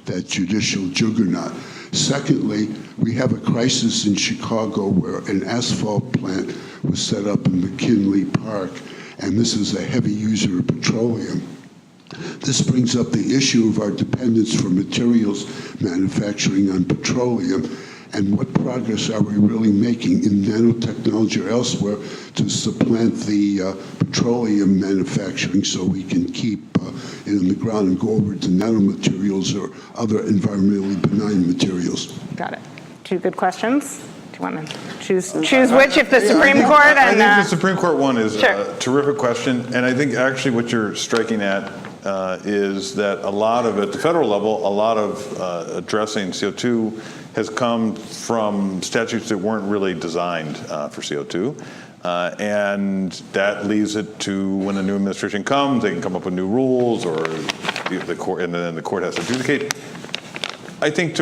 that judicial juggernaut? Secondly, we have a crisis in Chicago where an asphalt plant was set up in McKinley Park, and this is a heavy user of petroleum. This brings up the issue of our dependence for materials manufacturing on petroleum, and what progress are we really making in nanotechnology or elsewhere to supplant the petroleum manufacturing so we can keep it in the ground and go over to nanomaterials or other environmentally benign materials? Got it. Two good questions. Do you want to choose which, if the Supreme Court? I think the Supreme Court one is a terrific question, and I think actually what you're striking at is that a lot of, at the federal level, a lot of addressing CO2 has come from statutes that weren't really designed for CO2. And that leaves it to when a new administration comes, they can come up with new rules, or the court, and then the court has to adjudicate. I think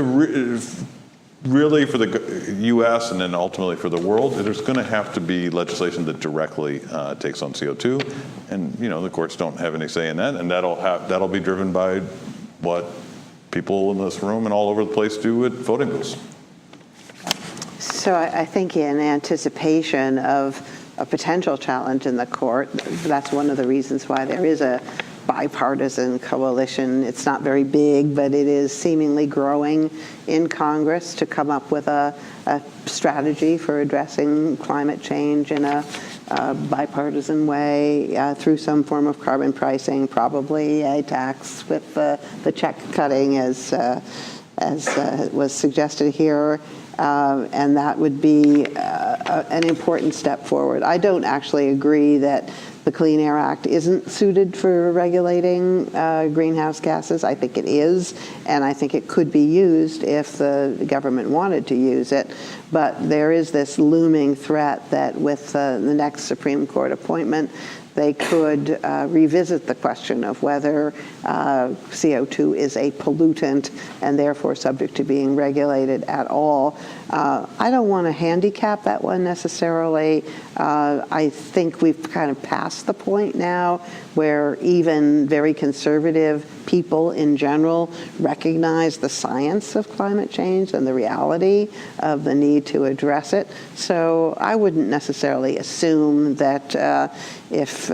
really for the U.S. and then ultimately for the world, there's going to have to be legislation that directly takes on CO2, and the courts don't have any say in that, and that'll be driven by what people in this room and all over the place do at voting booths. So I think in anticipation of a potential challenge in the court, that's one of the reasons why there is a bipartisan coalition. It's not very big, but it is seemingly growing in Congress to come up with a strategy for addressing climate change in a bipartisan way through some form of carbon pricing, probably a tax with the check cutting as was suggested here. And that would be an important step forward. I don't actually agree that the Clean Air Act isn't suited for regulating greenhouse gases. I think it is, and I think it could be used if the government wanted to use it. But there is this looming threat that with the next Supreme Court appointment, they could revisit the question of whether CO2 is a pollutant and therefore subject to being regulated at all. I don't want to handicap that one necessarily. I think we've kind of passed the point now where even very conservative people in general recognize the science of climate change and the reality of the need to address it. So I wouldn't necessarily assume that if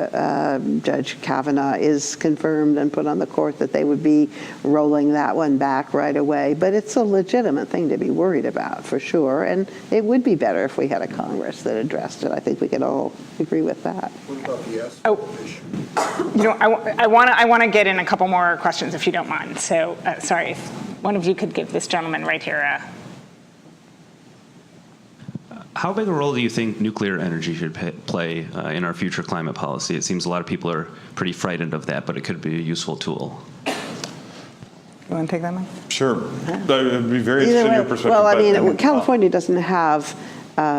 Judge Kavanaugh is confirmed and put on the court that they would be rolling that one back right away. But it's a legitimate thing to be worried about, for sure. And it would be better if we had a Congress that addressed it. I think we could all agree with that. What about the S issue? I want to get in a couple more questions, if you don't mind. So, sorry, if one of you could give this gentleman right here How big a role do you think nuclear energy should play in our future climate policy? It seems a lot of people are pretty frightened of that, but it could be a useful tool. You want to take that one? Sure. It'd be very interesting your perspective. Well, I mean, California doesn't have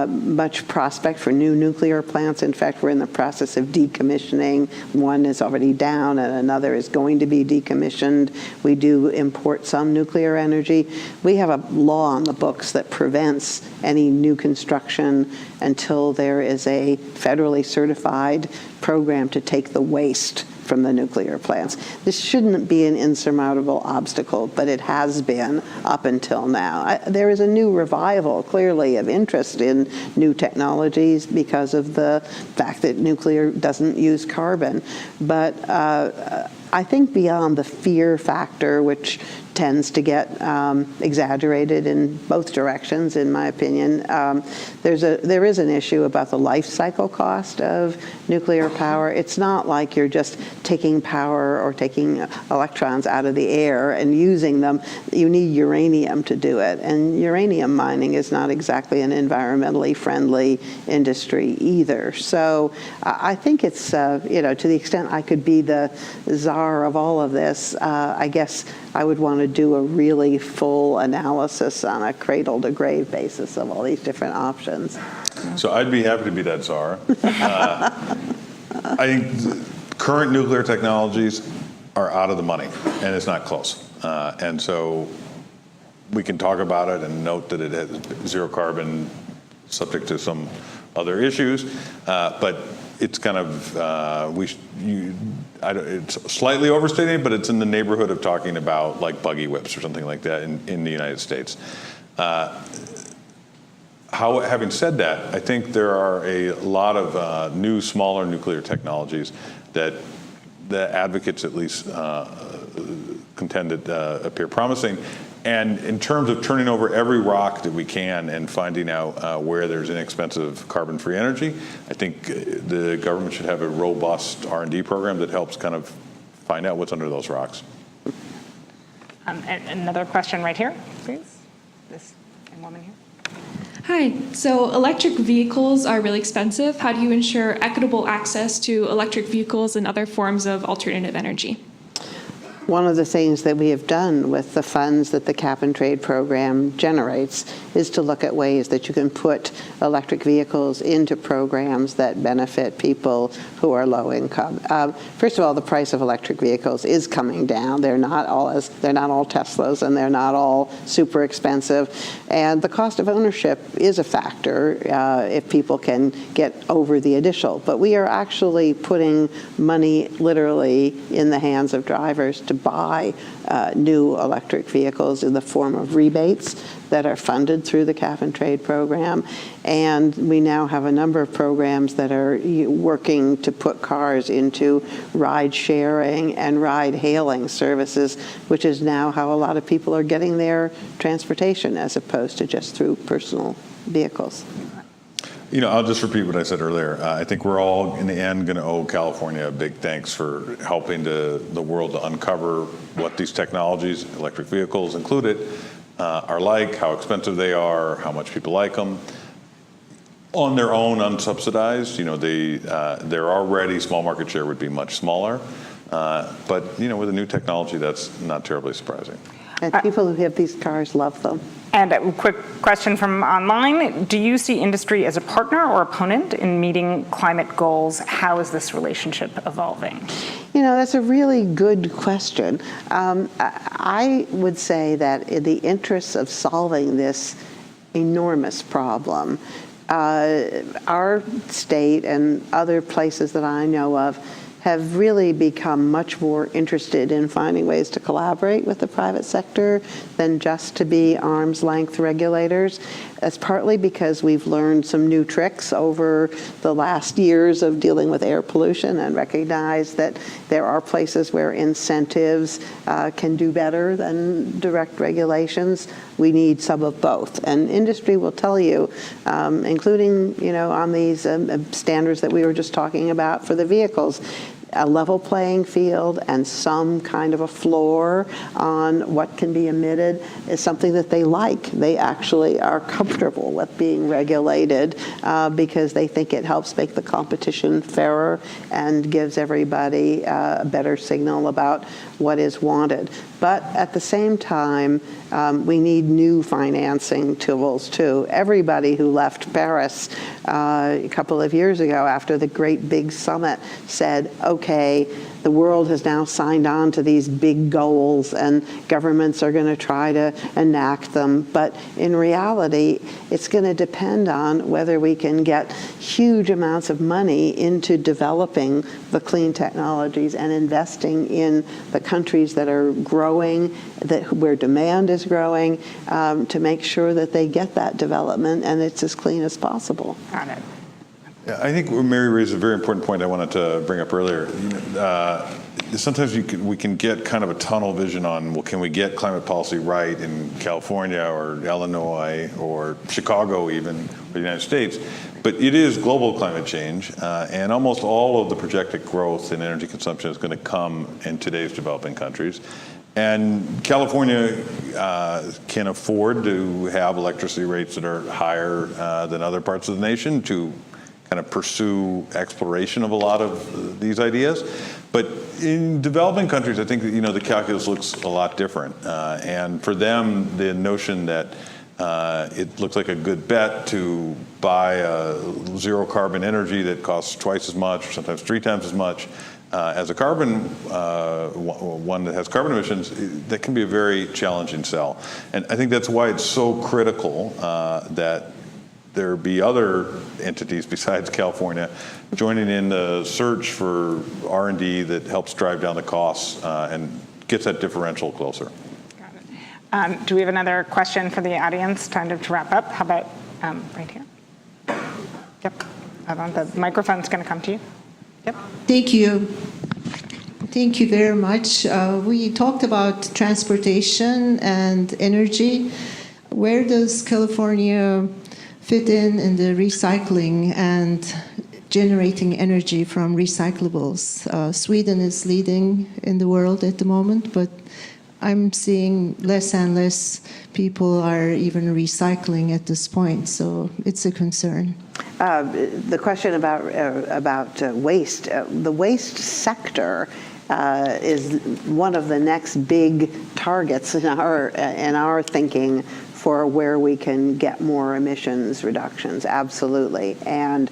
much prospect for new nuclear plants. In fact, we're in the process of decommissioning. One is already down and another is going to be decommissioned. We do import some nuclear energy. We have a law on the books that prevents any new construction until there is a federally certified program to take the waste from the nuclear plants. This shouldn't be an insurmountable obstacle, but it has been up until now. There is a new revival, clearly, of interest in new technologies because of the fact that nuclear doesn't use carbon. But I think beyond the fear factor, which tends to get exaggerated in both directions, in my opinion. There is an issue about the life cycle cost of nuclear power. It's not like you're just taking power or taking electrons out of the air and using them. You need uranium to do it, and uranium mining is not exactly an environmentally friendly industry either. So I think it's, to the extent I could be the czar of all of this, I guess I would want to do a really full analysis on a cradle-to-grave basis of all these different options. So I'd be happy to be that czar. I think current nuclear technologies are out of the money, and it's not close. And so we can talk about it and note that it has zero carbon, subject to some other issues, but it's kind of, it's slightly overstated, but it's in the neighborhood of talking about like buggy whips or something like that in the United States. Having said that, I think there are a lot of new, smaller nuclear technologies that the advocates at least contended appear promising. And in terms of turning over every rock that we can and finding out where there's inexpensive carbon-free energy, I think the government should have a robust R&D program that helps kind of find out what's under those rocks. And another question right here, please. This woman here. Hi. So electric vehicles are really expensive. How do you ensure equitable access to electric vehicles and other forms of alternative energy? one of the things that we have done with the funds that the Cap and Trade program generates is to look at ways that you can put electric vehicles into programs that benefit people who are low income. First of all, the price of electric vehicles is coming down. They're not all Teslas, and they're not all super expensive. And the cost of ownership is a factor if people can get over the initial. But we are actually putting money literally in the hands of drivers to buy new electric vehicles in the form of rebates that are funded through the Cap and Trade program. And we now have a number of programs that are working to put cars into ride sharing and ride hailing services, which is now how a lot of people are getting their transportation as opposed to just through personal vehicles. You know, I'll just repeat what I said earlier. I think we're all, in the end, going to owe California a big thanks for helping the world to uncover what these technologies, electric vehicles included, are like, how expensive they are, how much people like them. On their own, unsubsidized, you know, they're already, small market share would be much smaller. But, you know, with a new technology, that's not terribly surprising. And people who have these cars love them. And a quick question from online. Do you see industry as a partner or opponent in meeting climate goals? How is this relationship evolving? You know, that's a really good question. I would say that in the interests of solving this enormous problem, our state and other places that I know of have really become much more interested in finding ways to collaborate with the private sector than just to be arm's length regulators. That's partly because we've learned some new tricks over the last years of dealing with air pollution and recognize that there are places where incentives can do better than direct regulations. We need some of both. And industry will tell you, including, you know, on these standards that we were just talking about for the vehicles, a level playing field and some kind of a floor on what can be emitted is something that they like. They actually are comfortable with being regulated because they think it helps make the competition fairer and gives everybody a better signal about what is wanted. But at the same time, we need new financing tools too. Everybody who left Paris a couple of years ago after the great big summit said, okay, the world has now signed on to these big goals and governments are going to try to enact them. But in reality, it's going to depend on whether we can get huge amounts of money into developing the clean technologies and investing in the countries that are growing, where demand is growing, to make sure that they get that development and it's as clean as possible. Got it. Yeah, I think Mary raised a very important point I wanted to bring up earlier. Sometimes we can get kind of a tunnel vision on, well, can we get climate policy right in California or Illinois or Chicago even, or the United States? But it is global climate change, and almost all of the projected growth in energy consumption is going to come in today's developing countries. And California can afford to have electricity rates that are higher than other parts of the nation to kind of pursue exploration of a lot of these ideas. But in developing countries, I think that, you know, the calculus looks a lot different. And for them, the notion that it looks like a good bet to buy a zero carbon energy that costs twice as much or sometimes 3 times as much as a carbon one that has carbon emissions, that can be a very challenging sell. And I think that's why it's so critical that there be other entities besides California joining in the search for R&D that helps drive down the costs and gets that differential closer. Got it. Do we have another question for the audience? Time to wrap up. How about right here? Yep. The microphone's going to come to you. Yep. Thank you. Thank you very much. We talked about transportation and energy. Where does California fit in the recycling and generating energy from recyclables? Sweden is leading in the world at the moment, but I'm seeing less and less people are even recycling at this point, so it's a concern. The question about waste, the waste sector is one of the next big targets in our thinking for where we can get more emissions reductions, absolutely. And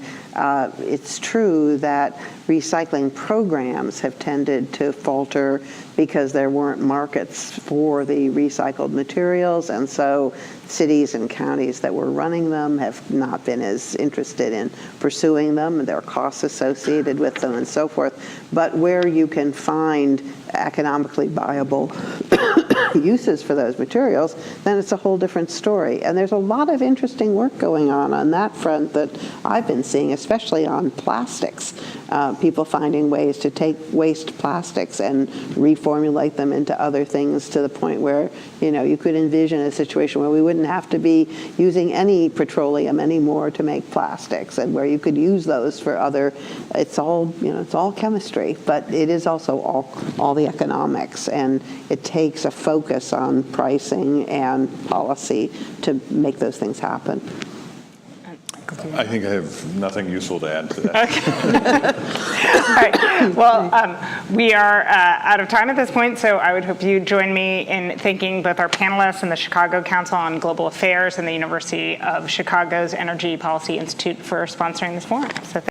it's true that recycling programs have tended to falter because there weren't markets for the recycled materials, and so cities and counties that were running them have not been as interested in pursuing them, and there are costs associated with them and so forth. But where you can find economically viable uses for those materials, then it's a whole different story. And there's a lot of interesting work going on that front that I've been seeing, especially on plastics. People finding ways to take waste plastics and reformulate them into other things to the point where, you could envision a situation where we wouldn't have to be using any petroleum anymore to make plastics, and where you could use those for other, it's all chemistry, but it is also all the economics, and it takes a focus on pricing and policy to make those things happen. I think I have nothing useful to add to that. All right. Well, we are out of time at this point, so I would hope you join me in thanking both our panelists and the Chicago Council on Global Affairs and the University of Chicago's Energy Policy Institute for sponsoring this forum. So